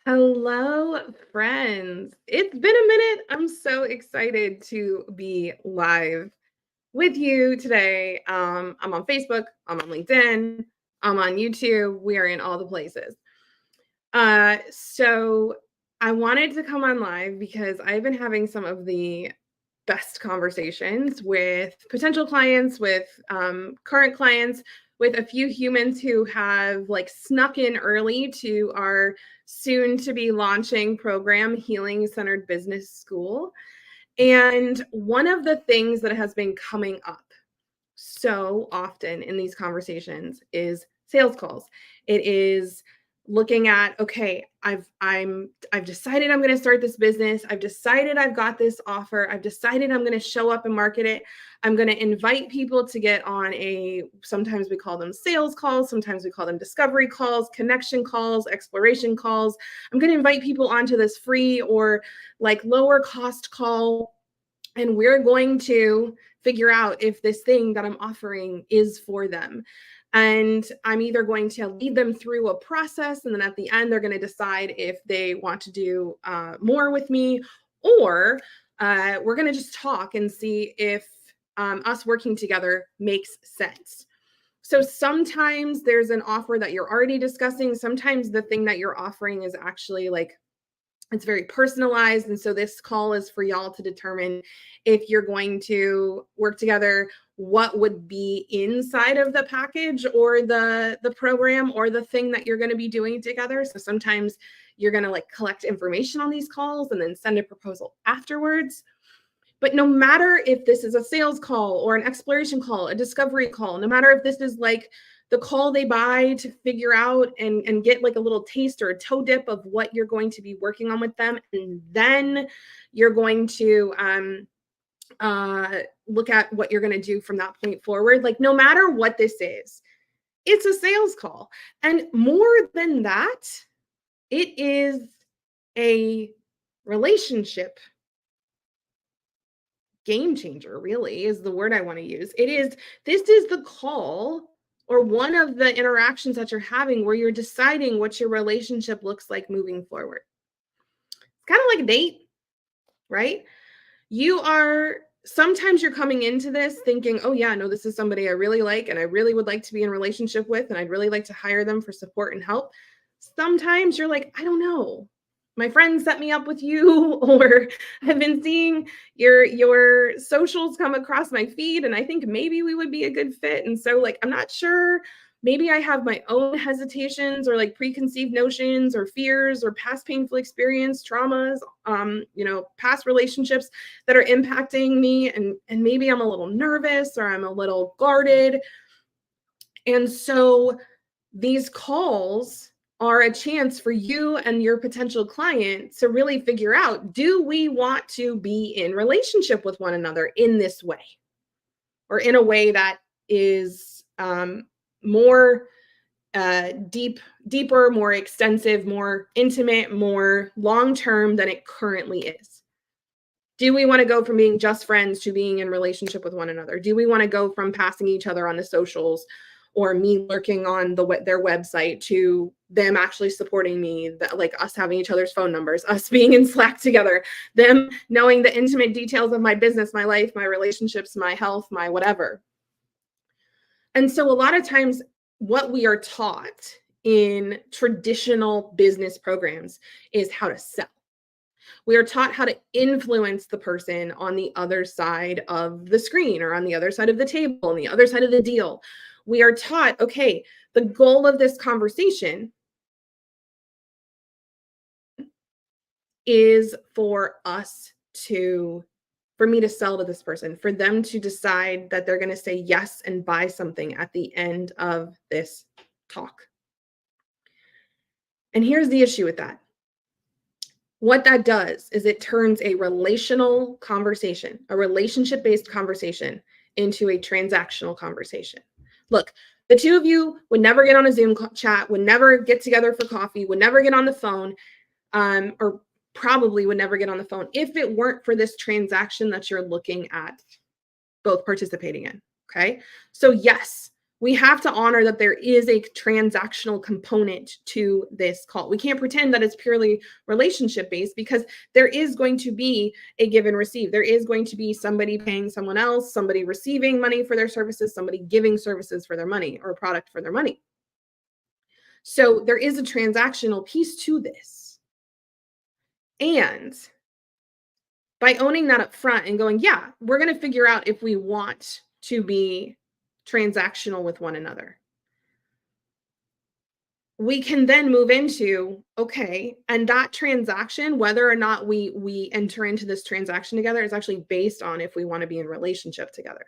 Hello, friends. It's been a minute. I'm so excited to be live with you today. I'm on Facebook, I'm on LinkedIn, I'm on YouTube. We are in all the places. So I wanted to come on live because I've been having some of the best conversations with potential clients, with current clients, with a few humans who have like snuck in early to our soon to be launching program, Healing Centered Business School. And one of the things that has been coming up so often in these conversations is sales calls. It is looking at, okay, I've decided I'm going to start this business. I've decided I've got this offer. I've decided I'm going to show up and market it. I'm going to invite people to get on sometimes we call them sales calls, sometimes we call them discovery calls, connection calls, exploration calls. I'm going to invite people onto this free or like lower cost call, and we're going to figure out if this thing that I'm offering is for them. And I'm either going to lead them through a process, and then at the end, they're going to decide if they want to do more with me, or we're going to just talk and see if us working together makes sense. So sometimes there's an offer that you're already discussing. Sometimes the thing that you're offering is actually like it's very personalized. And so this call is for y'all to determine if you're going to work together, what would be inside of the package or the program or the thing that you're going to be doing together. So sometimes you're going to like collect information on these calls and then send a proposal afterwards. But no matter if this is a sales call or an exploration call, a discovery call, no matter if this is like the call they buy to figure out and get like a little taste or a toe dip of what you're going to be working on with them, and then you're going to look at what you're going to do from that point forward. Like no matter what this is, it's a sales call. And more than that, it is a relationship game changer, really, is the word I want to use. This is the call or one of the interactions that you're having where you're deciding what your relationship looks like moving forward. It's kind of like a date, right? Sometimes you're coming into this thinking, oh yeah, no, this is somebody I really like and I really would like to be in a relationship with, and I'd really like to hire them for support and help. Sometimes you're like, I don't know, my friend set me up with you, or I've been seeing your socials come across my feed and I think maybe we would be a good fit. And so like I'm not sure, maybe I have my own hesitations or like preconceived notions or fears or past painful experience, traumas, past relationships that are impacting me, and maybe I'm a little nervous or I'm a little guarded. And so these calls are a chance for you and your potential client to really figure out, do we want to be in relationship with one another in this way, or in a way that is more deeper, more extensive, more intimate, more long-term than it currently is? Do we want to go from being just friends to being in relationship with one another? Do we want to go from passing each other on the socials or me lurking on their website to them actually supporting me, like us having each other's phone numbers, us being in Slack together, them knowing the intimate details of my business, my life, my relationships, my health, my whatever? And so a lot of times what we are taught in traditional business programs is how to sell. We are taught how to influence the person on the other side of the screen or on the other side of the table, on the other side of the deal. We are taught, okay, the goal of this conversation is for me to sell to this person, for them to decide that they're going to say yes and buy something at the end of this talk. And here's the issue with that. What that does is it turns a relational conversation, a relationship-based conversation, into a transactional conversation. Look, the two of you would never get on a Zoom chat, would never get together for coffee, would never get on the phone, or probably would never get on the phone if it weren't for this transaction that you're looking at both participating in. Okay. So yes, We have to honor that there is a transactional component to this call. We can't pretend that it's purely relationship based because there is going to be a give and receive. There is going to be somebody paying someone else, somebody receiving money for their services, somebody giving services for their money or product for their money. So there is a transactional piece to this. And by owning that up front and going, yeah, we're going to figure out if we want to be transactional with one another. We can then move into, okay, and that transaction, whether or not we enter into this transaction together, is actually based on if we want to be in relationship together.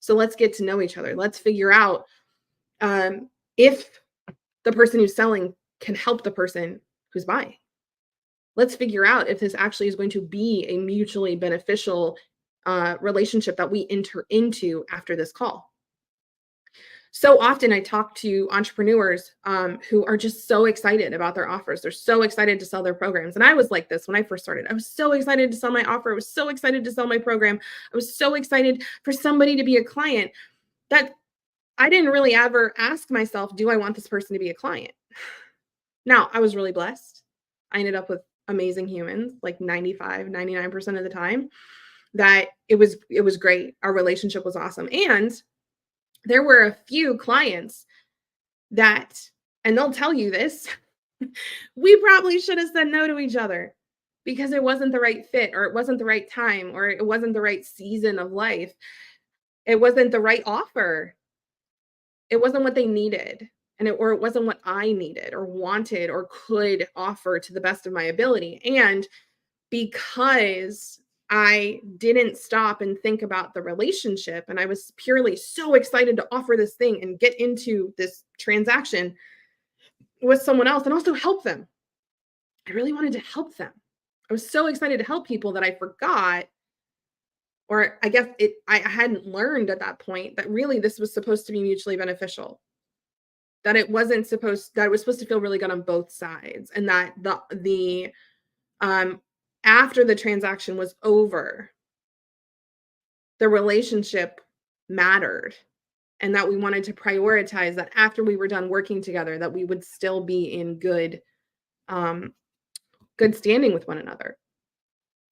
So let's get to know each other. Let's figure out if the person who's selling can help the person who's buying. Let's figure out if this actually is going to be a mutually beneficial relationship that we enter into after this call. So often I talk to entrepreneurs who are just so excited about their offers. They're so excited to sell their programs. And I was like this when I first started. I was so excited to sell my offer. I was so excited to sell my program. I was so excited for somebody to be a client that I didn't really ever ask myself, do I want this person to be a client? Now, I was really blessed. I ended up with amazing humans, like 95, 99% of the time, that it was great. Our relationship was awesome. And there were a few clients that, and they'll tell you this, we probably should have said no to each other because it wasn't the right fit, or it wasn't the right time, or it wasn't the right season of life. It wasn't the right offer. It wasn't what they needed. Or it wasn't what I needed or wanted or could offer to the best of my ability. And because I didn't stop and think about the relationship, and I was purely so excited to offer this thing and get into this transaction with someone else and also help them. I really wanted to help them. I was so excited to help people that I forgot, or I guess I hadn't learned at that point that really this was supposed to be mutually beneficial. That it wasn't supposed that it was supposed to feel really good on both sides, and that the um after the transaction was over, the relationship mattered, and that we wanted to prioritize that after we were done working together, that we would still be in um good standing with one another.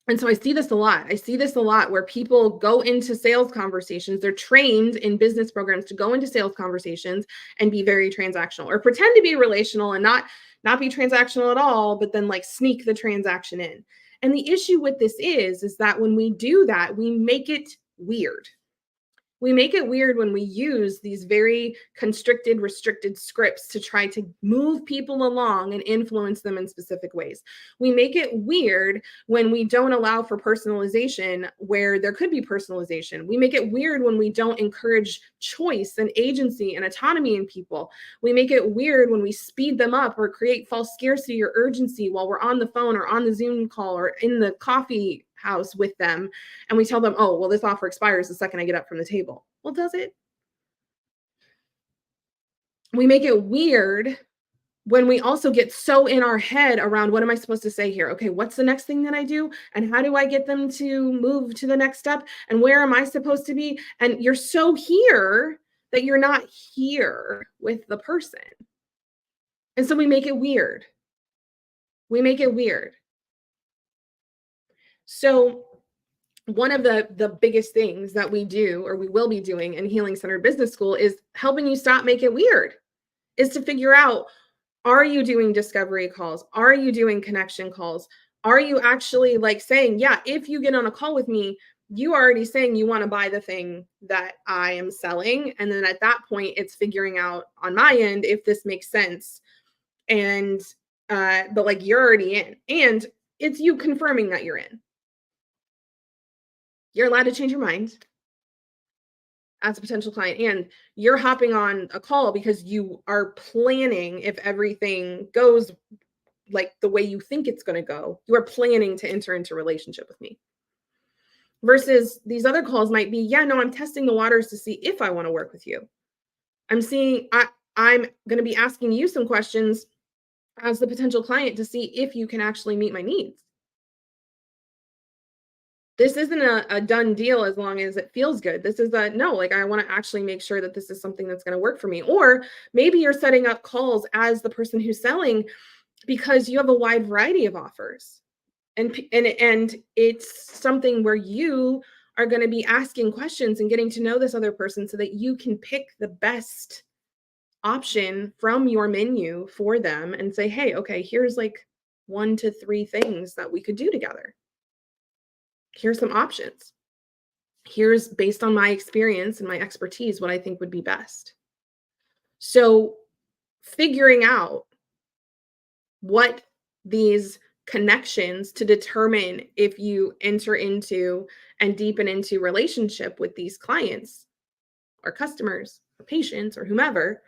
And so I see this a lot. I see this a lot where people go into sales conversations. They're trained in business programs to go into sales conversations and be very transactional, or pretend to be relational and not be transactional at all, but then like sneak the transaction in. And the issue with this is that when we do that, we make it weird. We make it weird when we use these very constricted, restricted scripts to try to move people along and influence them in specific ways. We make it weird when we don't allow for personalization where there could be personalization. We make it weird when we don't encourage choice and agency and autonomy in people. We make it weird when we speed them up or create false scarcity or urgency while we're on the phone or on the Zoom call or in the coffee house with them, and we tell them, oh, well, this offer expires the second I get up from the table. Well, does it? We make it weird when we also get so in our head around, what am I supposed to say here? Okay, what's the next thing that I do? And how do I get them to move to the next step? And where am I supposed to be? And you're so here that you're not here with the person. And so we make it weird. We make it weird. So one of the biggest things that we do, or we will be doing in Healing Centered Business School, is helping you stop make it weird, is to figure out, are you doing discovery calls? Are you doing connection calls? Are you actually like saying, yeah, if you get on a call with me, you are already saying you want to buy the thing that I am selling. And then at that point, it's figuring out on my end if this makes sense. And but like you're already in. And it's you confirming that you're in. You're allowed to change your mind as a potential client, and you're hopping on a call because you are planning, if everything goes like the way you think it's going to go, you are planning to enter into a relationship with me. Versus these other calls might be, yeah, no, I'm testing the waters to see if I want to work with you. I'm going to be asking you some questions as the potential client to see if you can actually meet my needs. This isn't a done deal as long as it feels good. This is a no, like I want to actually make sure that this is something that's going to work for me. Or maybe you're setting up calls as the person who's selling because you have a wide variety of offers. And it's something where you are going to be asking questions and getting to know this other person so that you can pick the best option from your menu for them and say, hey, okay, here's like 1 to 3 things that we could do together. Here's some options. Here's, based on my experience and my expertise, what I think would be best. So figuring out what these connections to determine if you enter into and deepen into relationship with these clients or customers or patients or whomever,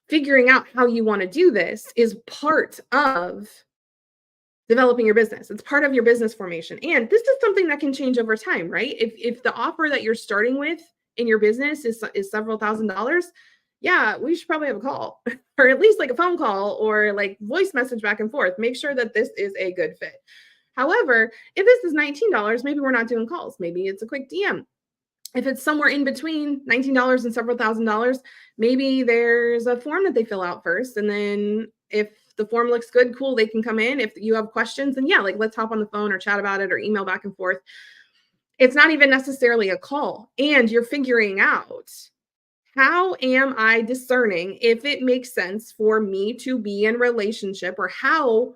figuring out how you want to do this is part of developing your business. It's part of your business formation. And this is something that can change over time, right? If the offer that you're starting with in your business is several $1,000s, yeah, we should probably have a call or at least like a phone call or like voice message back and forth. Make sure that this is a good fit. However, if this is $19, maybe we're not doing calls. Maybe it's a quick DM. If it's somewhere in between $19 and several $1,000s, maybe there's a form that they fill out first. And then if the form looks good, cool, they can come in. If you have questions, then yeah, like let's hop on the phone or chat about it or email back and forth. It's not even necessarily a call. And you're figuring out, how am I discerning if it makes sense for me to be in relationship or how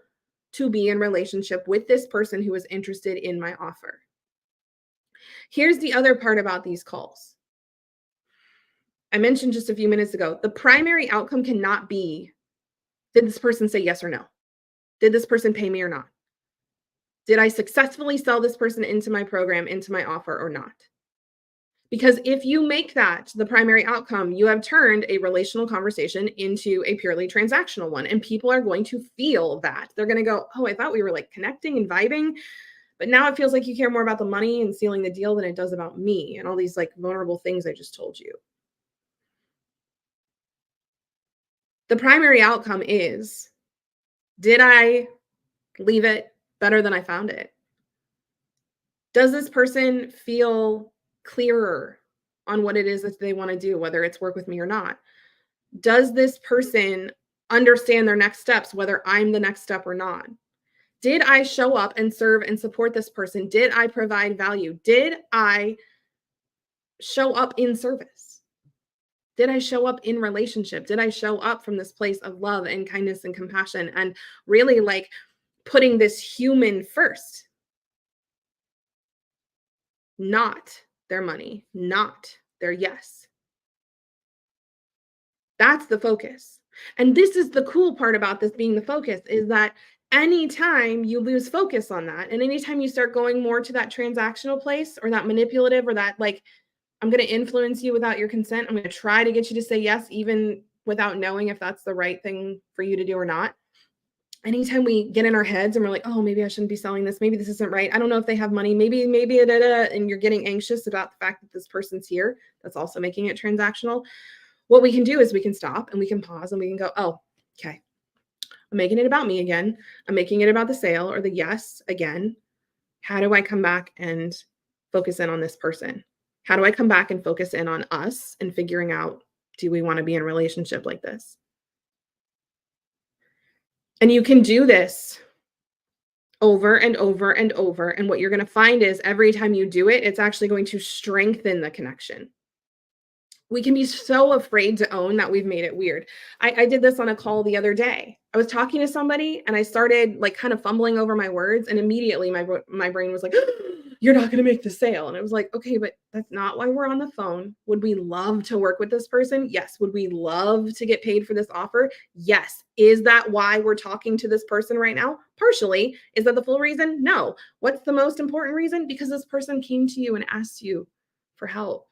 to be in relationship with this person who is interested in my offer? Here's the other part about these calls. I mentioned just a few minutes ago, the primary outcome cannot be, did this person say yes or no? Did this person pay me or not? Did I successfully sell this person into my program, into my offer or not? Because if you make that the primary outcome, you have turned a relational conversation into a purely transactional one. And people are going to feel that. They're going to go, oh, I thought we were like connecting and vibing. But now it feels like you care more about the money and sealing the deal than it does about me and all these like vulnerable things I just told you. The primary outcome is, did I leave it better than I found it? Does this person feel clearer on what it is that they want to do, whether it's work with me or not? Does this person understand their next steps, whether I'm the next step or not? Did I show up and serve and support this person? Did I provide value? Did I show up in service? Did I show up in relationship? Did I show up from this place of love and kindness and compassion and really like putting this human first? Not their money, not their yes. That's the focus. And this is the cool part about this being the focus, is that anytime you lose focus on that, and anytime you start going more to that transactional place or that manipulative or that like, I'm going to influence you without your consent, I'm going to try to get you to say yes, even without knowing if that's the right thing for you to do or not. Anytime we get in our heads and we're like, oh, maybe I shouldn't be selling this. Maybe this isn't right. I don't know if they have money. Maybe, and you're getting anxious about the fact that this person's here. That's also making it transactional. What we can do is we can stop and we can pause and we can go, oh, okay, I'm making it about me again. I'm making it about the sale or the yes again. How do I come back and focus in on this person? How do I come back and focus in on us and figuring out, do we want to be in a relationship like this? And you can do this over and over and over. And what you're going to find is every time you do it, it's actually going to strengthen the connection. We can be so afraid to own that we've made it weird. I did this on a call the other day. I was talking to somebody and I started like kind of fumbling over my words, and immediately my brain was like, you're not going to make the sale. And I was like, okay, but that's not why we're on the phone. Would we love to work with this person? Yes. Would we love to get paid for this offer? Yes. Is that why we're talking to this person right now? Partially. Is that the full reason? No. What's the most important reason? Because this person came to you and asked you for help.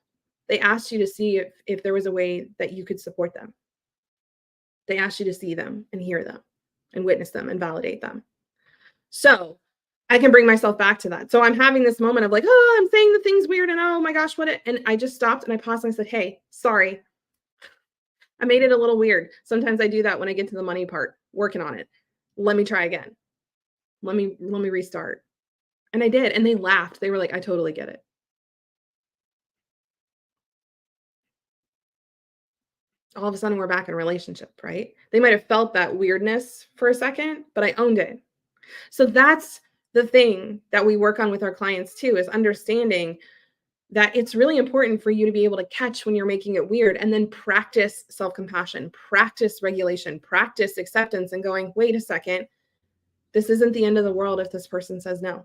They asked you to see if there was a way that you could support them. They asked you to see them and hear them and witness them and validate them. So I can bring myself back to that. So I'm having this moment of like, oh, I'm saying the thing's weird and oh my gosh, and I just stopped and I paused and I said, hey, sorry. I made it a little weird. Sometimes I do that when I get to the money part, working on it. Let me try again. Let me restart. And I did, and they laughed. They were like, "I totally get it." All of a sudden, we're back in a relationship, right? They might have felt that weirdness for a second, but I owned it. So that's the thing that we work on with our clients too, is understanding that it's really important for you to be able to catch when you're making it weird and then practice self-compassion, practice regulation, practice acceptance and going, "Wait a second, this isn't the end of the world if this person says no."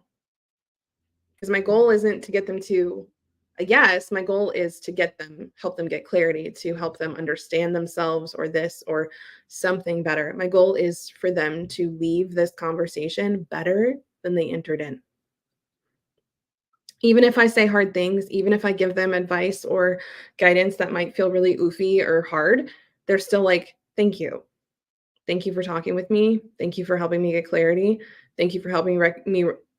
Because my goal isn't to get them to a yes, my goal is to help them get clarity, to help them understand themselves or this or something better. My goal is for them to leave this conversation better than they entered in. Even if I say hard things, even if I give them advice or guidance that might feel really oofy or hard, they're still like, "Thank you. Thank you for talking with me. Thank you for helping me get clarity. Thank you for helping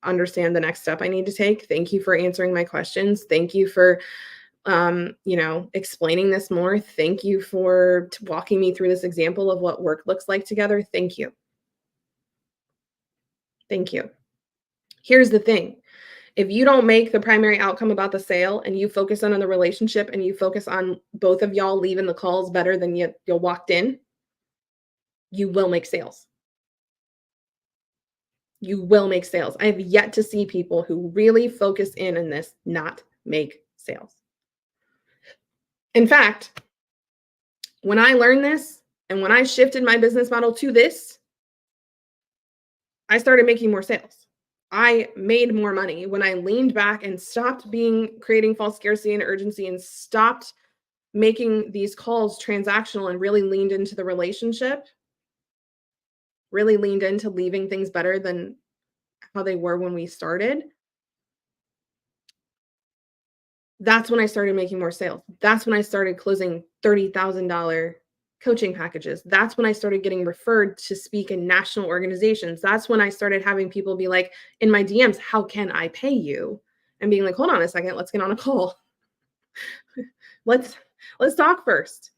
understand the next step I need to take. Thank you for answering my questions. Thank you for explaining this more. Thank you for walking me through this example of what work looks like together. Thank you. Thank you." Here's the thing. If you don't make the primary outcome about the sale and you focus on the relationship and you focus on both of y'all leaving the calls better than you walked in, you will make sales. You will make sales. I have yet to see people who really focus in on this not make sales. In fact, when I learned this and when I shifted my business model to this, I started making more sales. I made more money when I leaned back and stopped creating false scarcity and urgency and stopped making these calls transactional and really leaned into the relationship, really leaned into leaving things better than how they were when we started. That's when I started making more sales. That's when I started closing $30,000 coaching packages. That's when I started getting referred to speak in national organizations. That's when I started having people be like in my DMs, "How can I pay you?" And being like, "Hold on a second, let's get on a call. Let's let's talk first."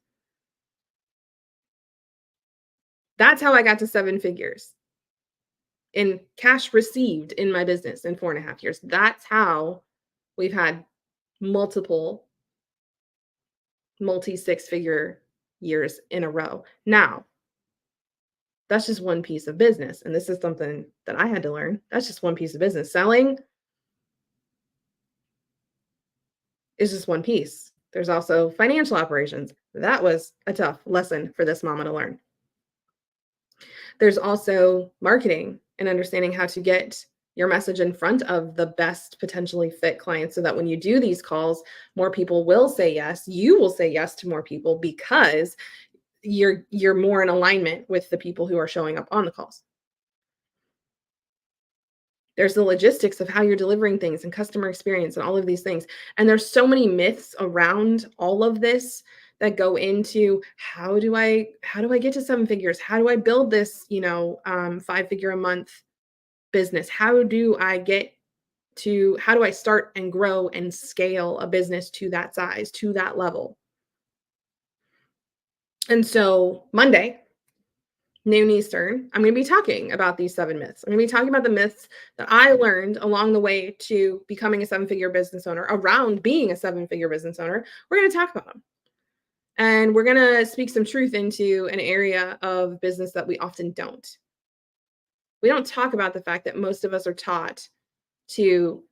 That's how I got to seven figures in cash received in my business in 4.5 years. That's how we've had multiple multi six figure years in a row. Now, that's just one piece of business. And this is something that I had to learn. That's just one piece of business. Selling is just one piece. There's also financial operations. That was a tough lesson for this mama to learn. There's also marketing and understanding how to get your message in front of the best potentially fit clients so that when you do these calls, more people will say yes. You will say yes to more people because you're more in alignment with the people who are showing up on the calls. There's the logistics of how you're delivering things and customer experience and all of these things. And there's so many myths around all of this that go into how do I get to seven figures? How do I build this, 5 figure a month business? How do I start and grow and scale a business to that size, to that level? And so Monday, noon Eastern, I'm going to be talking about these seven myths. I'm going to be talking about the myths that I learned along the way to becoming a seven-figure business owner, around being a seven-figure business owner. We're going to talk about them. And we're going to speak some truth into an area of business that we often don't. We don't talk about the fact that most of us are taught to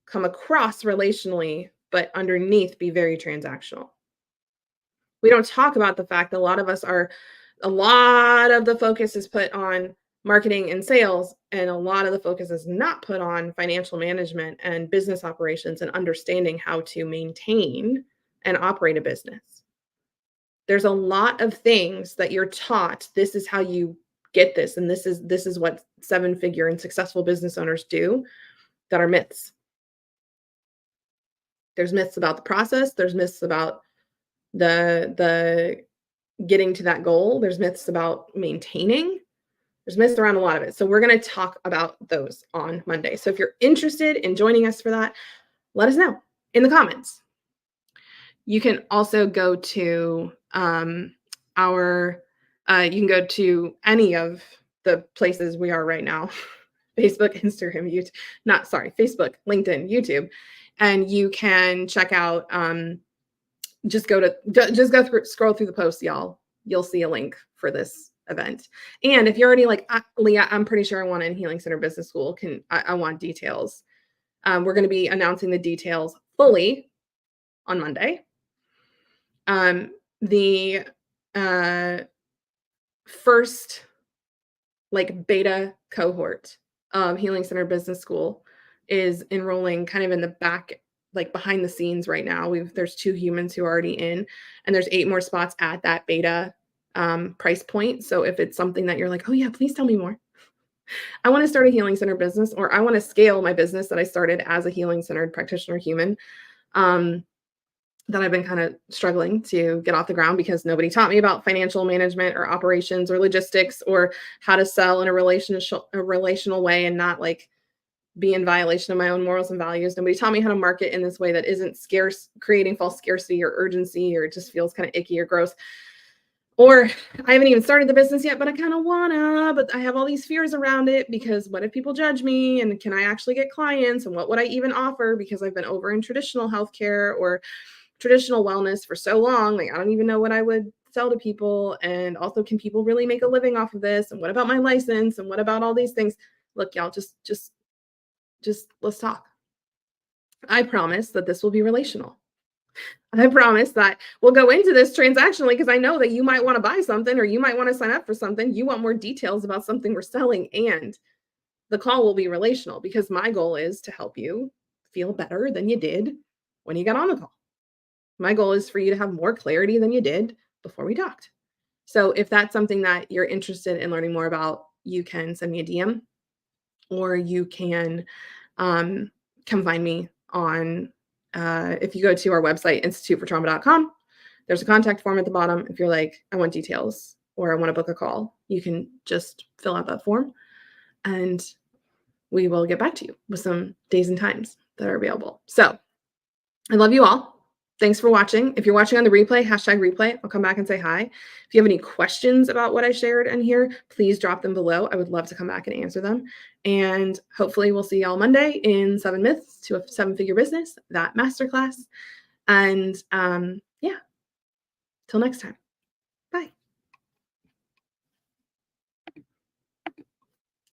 come across relationally, but underneath be very transactional. We don't talk about the fact that a lot of the focus is put on marketing and sales, and a lot of the focus is not put on financial management and business operations and understanding how to maintain and operate a business. There's a lot of things that you're taught. This is how you get this, and this is what seven-figure and successful business owners do, that are myths. There's myths about the process. There's myths about the getting to that goal. There's myths about maintaining. There's myths around a lot of it. So we're going to talk about those on Monday. So if you're interested in joining us for that, let us know in the comments. You can also go to you can go to any of the places we are right now. Facebook, Instagram, YouTube, Facebook, LinkedIn, YouTube. And you can check out, scroll through the posts, y'all. You'll see a link for this event. And if you're already like, Leah, I'm pretty sure I want in Healing Center Business School, I want details. We're going to be announcing the details fully on Monday. The first like beta cohort of Healing Center Business School is enrolling kind of in the back, like behind the scenes right now. There's 2 humans who are already in, and there's 8 more spots at that beta price point. So if it's something that you're like, oh yeah, please tell me more. I want to start a healing center business, or I want to scale my business that I started as a healing centered practitioner human, that I've been kind of struggling to get off the ground because nobody taught me about financial management or operations or logistics or how to sell in a relational way and not like be in violation of my own morals and values. Nobody taught me how to market in this way that isn't scarce, creating false scarcity or urgency, or it just feels kind of icky or gross. Or I haven't even started the business yet, but I kind of wanna, but I have all these fears around it because what if people judge me, and can I actually get clients, and what would I even offer, because I've been over in traditional healthcare or traditional wellness for so long. Like, I don't even know what I would sell to people. And also, can people really make a living off of this? And what about my license? And what about all these things? Look, y'all, just let's talk. I promise that this will be relational. I promise that we'll go into this transactionally, because I know that you might want to buy something, or you might want to sign up for something. You want more details about something we're selling, and the call will be relational, because my goal is to help you feel better than you did when you got on the call. My goal is for you to have more clarity than you did before we talked. So if that's something that you're interested in learning more about, you can send me a DM, or you can come find me on, if you go to our website, institutefortrauma.com, there's a contact form at the bottom. If you're like, I want details, or I want to book a call, you can just fill out that form, and we will get back to you with some days and times that are available. So I love you all. Thanks for watching. If you're watching on the replay, #replay, I'll come back and say hi. If you have any questions about what I shared in here, please drop them below. I would love to come back and answer them. And hopefully we'll see y'all Monday in 7 Myths to a 7-Figure Business, that masterclass. And yeah, till next time.